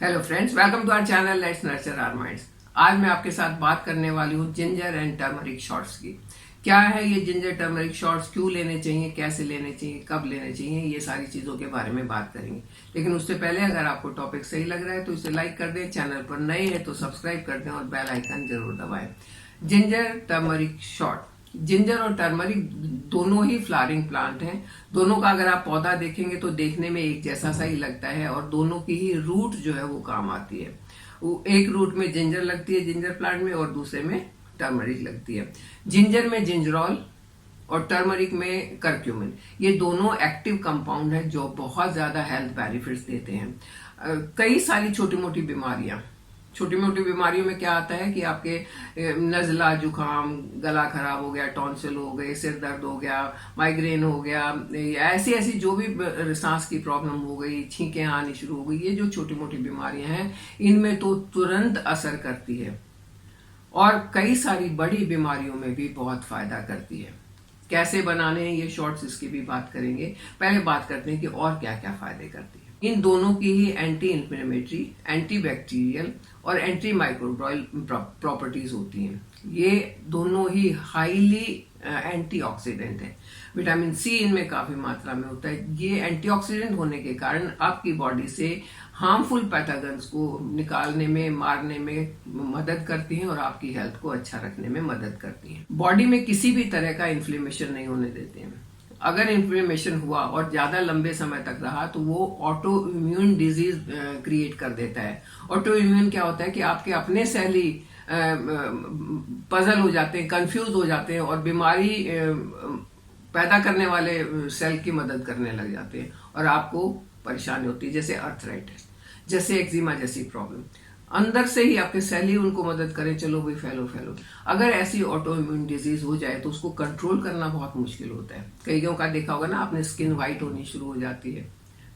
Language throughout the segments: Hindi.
Hello friends, welcome to our channel let's nurture our minds. आज मैं आपके साथ बात करने वाली हूँ जिंजर एंड टर्मरिक शॉट्स की। क्या है ये जिंजर टर्मरिक शॉट्स, क्यों लेने चाहिए, कैसे लेने चाहिए, कब लेने चाहिए, ये सारी चीज़ों के बारे में बात करेंगे। लेकिन उससे पहले अगर आपको टॉपिक सही लग रहा है तो इसे लाइक कर दें, चैनल पर नए हैं तो सब्सक्राइब कर दें और बेल आइकन जरूर दबाएं। जिंजर टर्मरिक शॉट, जिंजर और टर्मरिक दोनों ही फ्लावरिंग प्लांट हैं। दोनों का अगर आप पौधा देखेंगे तो देखने में एक जैसा सा ही लगता है और दोनों की ही रूट जो है वो काम आती है। वो एक रूट में जिंजर लगती है जिंजर प्लांट में और दूसरे में टर्मरिक लगती है। जिंजर में जिंजरॉल और टर्मरिक में करक्यूमिन, ये दोनों एक्टिव कंपाउंड है जो बहुत ज्यादा हेल्थ बेनिफिट्स देते हैं। कई सारी छोटी मोटी बीमारियों में क्या आता है कि आपके नज़ला, जुकाम, गला खराब हो गया, टॉन्सिल हो गए, सिर दर्द हो गया, माइग्रेन हो गया, ऐसी ऐसी जो भी सांस की प्रॉब्लम हो गई, छींकें आनी शुरू हो गई, ये जो छोटी मोटी बीमारियां हैं इनमें तो तुरंत असर करती है और कई सारी बड़ी बीमारियों में भी बहुत फायदा करती है। कैसे बनाने हैं ये शॉट्स, इसकी भी बात करेंगे। पहले बात करते हैं कि और क्या क्या फायदे करती है। इन दोनों की ही एंटी इन्फ्लेमेटरी, एंटी बैक्टीरियल और एंटी माइक्रोबियल प्रॉपर्टीज होती हैं। ये दोनों ही हाईली एंटीऑक्सीडेंट है। विटामिन सी इनमें काफी मात्रा में होता है। ये एंटीऑक्सीडेंट होने के कारण आपकी बॉडी से हार्मफुल पैथोजेंस को निकालने में, मारने में मदद करती हैं और आपकी हेल्थ को अच्छा रखने में मदद करती हैं। बॉडी में किसी भी तरह का इन्फ्लेमेशन नहीं होने देते हैं। अगर इन्फ्लेमेशन हुआ और ज्यादा लंबे समय तक रहा तो वो ऑटो इम्यून डिजीज क्रिएट कर देता है। ऑटो इम्यून क्या होता है कि आपके अपने सेल ही पजल हो जाते हैं, कंफ्यूज हो जाते हैं और बीमारी पैदा करने वाले सेल की मदद करने लग जाते हैं और आपको परेशानी होती है, जैसे अर्थराइटिस, जैसे एक्जिमा जैसी प्रॉब्लम। अंदर से ही आपके सेल ही उनको मदद करें, चलो भाई फैलो। अगर ऐसी ऑटो इम्यून डिजीज हो जाए तो उसको कंट्रोल करना बहुत मुश्किल होता है। कईयों का देखा होगा ना आपने, स्किन वाइट होनी शुरू हो जाती है,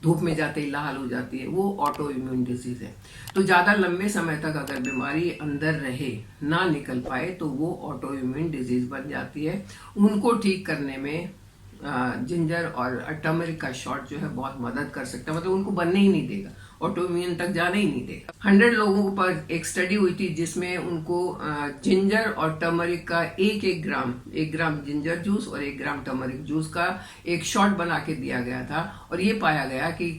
धूप में जाते ही लाल हो जाती है, वो ऑटो इम्यून डिजीज है। तो ज्यादा लंबे समय तक अगर बीमारी अंदर रहे, ना निकल पाए, तो वो ऑटो इम्यून डिजीज बन जाती है। उनको ठीक करने में जिंजर और टर्मरिक का शॉट जो है बहुत मदद कर सकता है। मतलब उनको बनने ही नहीं देगा, ऑटो इम्यून तक जाने ही नहीं देगा। 100 लोगों पर एक स्टडी हुई थी जिसमें उनको जिंजर और टर्मरिक का एक ग्राम जिंजर जूस और 1 ग्राम टर्मरिक जूस का एक शॉट बना के दिया गया था और ये पाया गया कि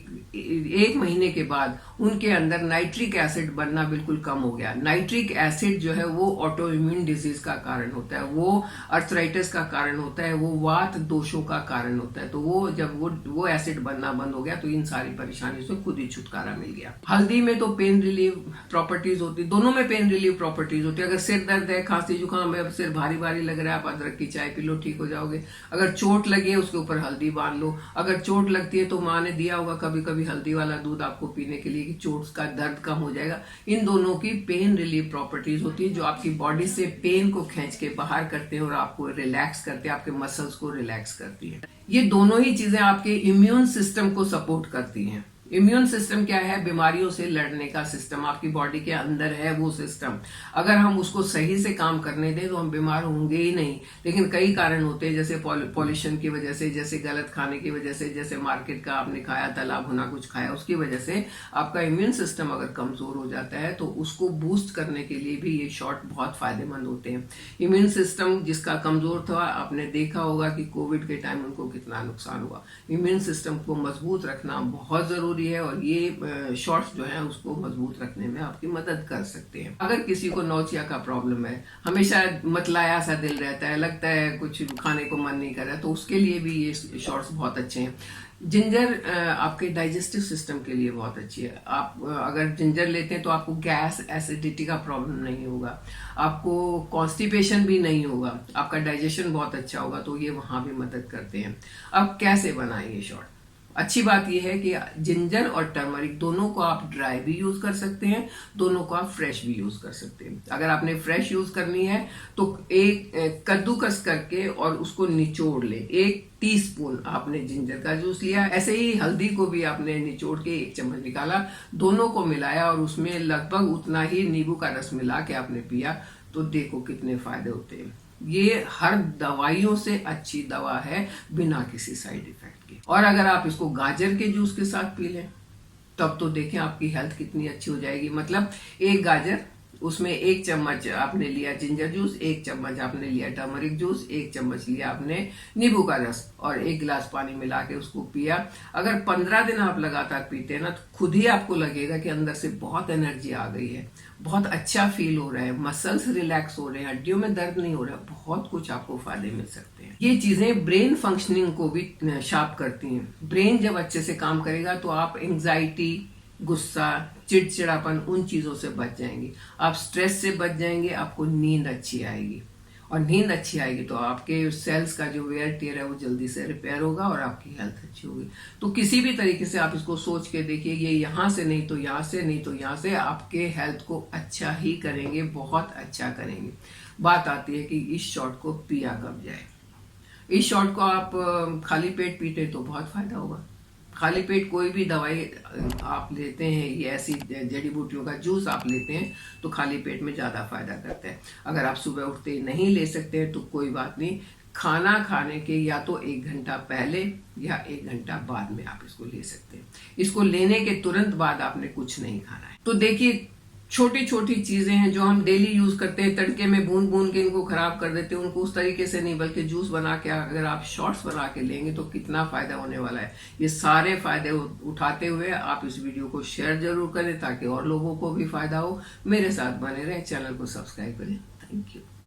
1 महीने के बाद उनके अंदर नाइट्रिक एसिड बनना बिल्कुल कम हो गया। नाइट्रिक एसिड जो है वो ऑटो इम्यून डिजीज का कारण होता है, वो अर्थराइटिस का कारण होता है, वो वात दोषों का कारण होता है। तो वो जब वो एसिड बनना बंद हो गया तो इन सारी परेशानियों से खुद ही छुटकारा मिल गया। हल्दी में तो पेन रिलीव प्रॉपर्टीज होती है, दोनों में पेन रिलीव प्रॉपर्टीज होती है। अगर सिर दर्द है, खांसी जुकाम है, सिर भारी भारी लग रहा है, आप अदरक की चाय पी लो, ठीक हो जाओगे। अगर चोट लगी है उसके ऊपर हल्दी बांध लो। अगर चोट लगती है तो माँ ने दिया होगा कभी कभी हल्दी वाला दूध आपको पीने के लिए कि चोट का दर्द कम हो जाएगा। इन दोनों की पेन रिलीव प्रॉपर्टीज होती है जो आपकी बॉडी से पेन को खींच के बाहर करते हैं और आपको रिलैक्स करते हैं, आपके मसल्स को रिलैक्स करती है। ये दोनों ही चीजें आपके इम्यून सिस्टम को सपोर्ट करती हैं। इम्यून सिस्टम क्या है? बीमारियों से लड़ने का सिस्टम, आपकी बॉडी के अंदर है वो सिस्टम। अगर हम उसको सही से काम करने दें तो हम बीमार होंगे ही नहीं। लेकिन कई कारण होते हैं, जैसे पॉल्यूशन की वजह से, जैसे गलत खाने की वजह से, जैसे मार्केट का आपने खाया, तला भुना कुछ खाया, उसकी वजह से आपका इम्यून सिस्टम अगर कमजोर हो जाता है तो उसको बूस्ट करने के लिए भी ये शॉट बहुत फायदेमंद होते हैं। इम्यून सिस्टम जिसका कमजोर था, आपने देखा होगा कि कोविड के टाइम उनको कितना नुकसान हुआ। इम्यून सिस्टम को मजबूत रखना बहुत जरूरी है और ये शॉट्स जो है उसको मजबूत रखने में आपकी मदद कर सकते हैं। अगर किसी को नौचिया का प्रॉब्लम है, हमेशा मतलाया सा दिल रहता है, लगता है कुछ खाने को मन नहीं कर रहा है, तो उसके लिए भी ये शॉट्स बहुत अच्छे हैं। जिंजर आपके डाइजेस्टिव सिस्टम के लिए बहुत अच्छी है। आप अगर जिंजर लेते हैं तो आपको गैस, एसिडिटी का प्रॉब्लम नहीं होगा, आपको कॉन्स्टिपेशन भी नहीं होगा, आपका डाइजेशन बहुत अच्छा होगा, तो ये वहां भी मदद करते हैं। अब कैसे बनाएं ये शॉट? अच्छी बात यह है कि जिंजर और टर्मरिक दोनों को आप ड्राई भी यूज कर सकते हैं, दोनों को आप फ्रेश भी यूज कर सकते हैं। अगर आपने फ्रेश यूज करनी है तो एक कद्दूकस करके और उसको निचोड़ ले। 1 टीस्पून आपने जिंजर का जूस लिया, ऐसे ही हल्दी को भी आपने निचोड़ के 1 चम्मच निकाला, दोनों को मिलाया और उसमें लगभग उतना ही नींबू का रस मिला के आपने पिया, तो देखो कितने फायदे होते हैं। ये हर दवाइयों से अच्छी दवा है बिना किसी साइड इफेक्ट के। और अगर आप इसको गाजर के जूस के साथ पी लें तब तो देखें आपकी हेल्थ कितनी अच्छी हो जाएगी। मतलब एक गाजर, उसमें 1 चम्मच आपने लिया जिंजर जूस, 1 चम्मच आपने लिया टर्मरिक जूस, 1 चम्मच लिया आपने नींबू का रस और 1 गिलास पानी मिला के उसको पिया। अगर 15 दिन आप लगातार पीते हैं ना, तो खुद ही आपको लगेगा कि अंदर से बहुत एनर्जी आ गई है, बहुत अच्छा फील हो रहा है, मसल्स रिलैक्स हो रहे हैं, हड्डियों में दर्द नहीं हो रहा है, बहुत कुछ आपको फायदे मिल सकते हैं। ये चीजें ब्रेन फंक्शनिंग को भी शार्प करती हैं। ब्रेन जब अच्छे से काम करेगा तो आप एंग्जाइटी, गुस्सा, चिड़चिड़ापन, उन चीजों से बच जाएंगे, आप स्ट्रेस से बच जाएंगे, आपको नींद अच्छी आएगी। और नींद अच्छी आएगी तो आपके सेल्स का जो वेयर टेयर है वो जल्दी से रिपेयर होगा और आपकी हेल्थ अच्छी होगी। तो किसी भी तरीके से आप इसको सोच के देखिए, ये यहाँ से नहीं तो यहाँ से, नहीं तो यहाँ से, आपके हेल्थ को अच्छा ही करेंगे, बहुत अच्छा करेंगे। बात आती है कि इस शॉट को पिया कब जाए। इस शॉट को आप खाली पेट पीते तो बहुत फायदा होगा। खाली पेट कोई भी दवाई आप लेते हैं, ये ऐसी जड़ी बूटियों का जूस आप लेते हैं तो खाली पेट में ज़्यादा फायदा करता है। अगर आप सुबह उठते ही नहीं ले सकते हैं तो कोई बात नहीं, खाना खाने के या तो 1 घंटा पहले या 1 घंटा बाद में आप इसको ले सकते हैं। इसको लेने के तुरंत बाद आपने कुछ नहीं खाना है। तो देखिए, छोटी छोटी चीजें हैं जो हम डेली यूज करते हैं, तड़के में बूंद बूंद के इनको खराब कर देते हैं, उनको उस तरीके से नहीं बल्कि जूस बना के अगर आप शॉट्स बना के लेंगे तो कितना फायदा होने वाला है। ये सारे फायदे उठाते हुए आप इस वीडियो को शेयर जरूर करें ताकि और लोगों को भी फायदा हो। मेरे साथ बने रहें, चैनल को सब्सक्राइब करें। Thank you.